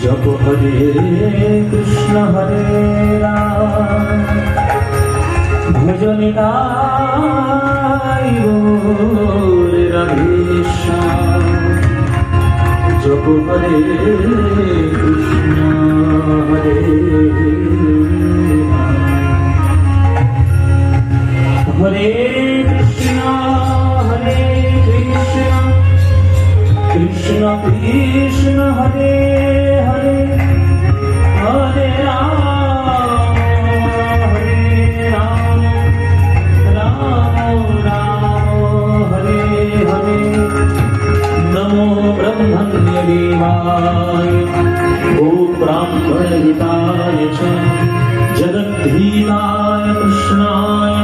जप हरे कृष्ण हरे राम भजन गाय गौर राधेश्याम जप हरे कृष्ण हरे राम हरे कृष्ण कृष्ण कृष्ण हरे हरे हरे राम राम राम हरे हरे नमो ब्रह्मण्य देवाय गो ब्राह्मण हिताय च जगद्धिताय कृष्णाय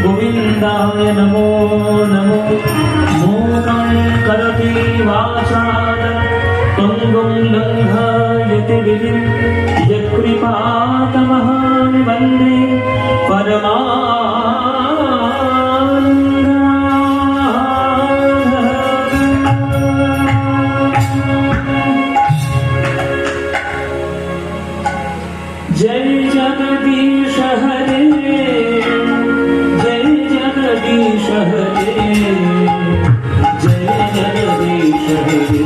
गोविन्दाय नमो नमो मूकाय करोति वाचाल तुङ्गं लङ्घयति गिरिं यत्कृपातमहं वन्दे जय जगदीश हरे जय जगदीश हरे जय जगदीश हरे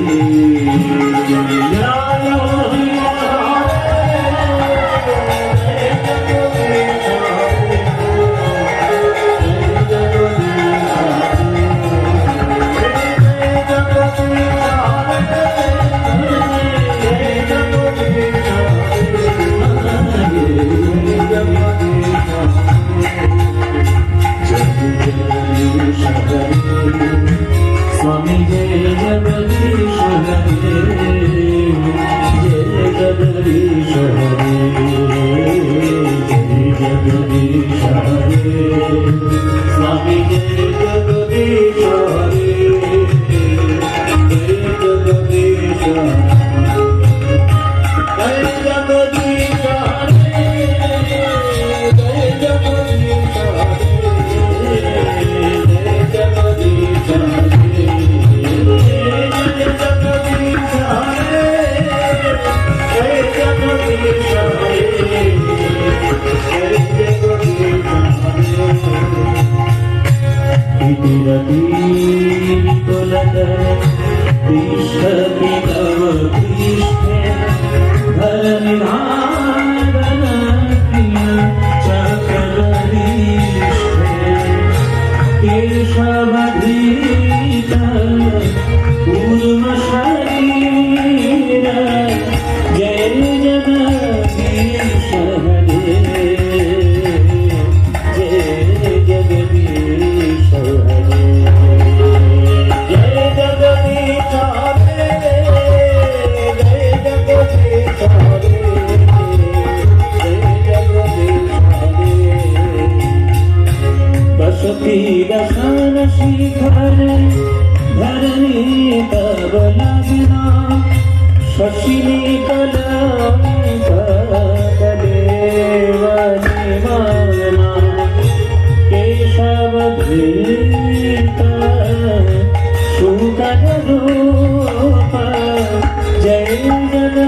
स्वामी जय जगदीश हरे जय जगदीश हरे जय जगदीश हरे स्वामी जय जगदीश हरे जय जगदीश जय जगदीश हरे जय जगदीश दर्शन शिखर धरणी तब लगना शशिनी कलदेवनी माना केशव धृत शुकर रूप जय जगदीश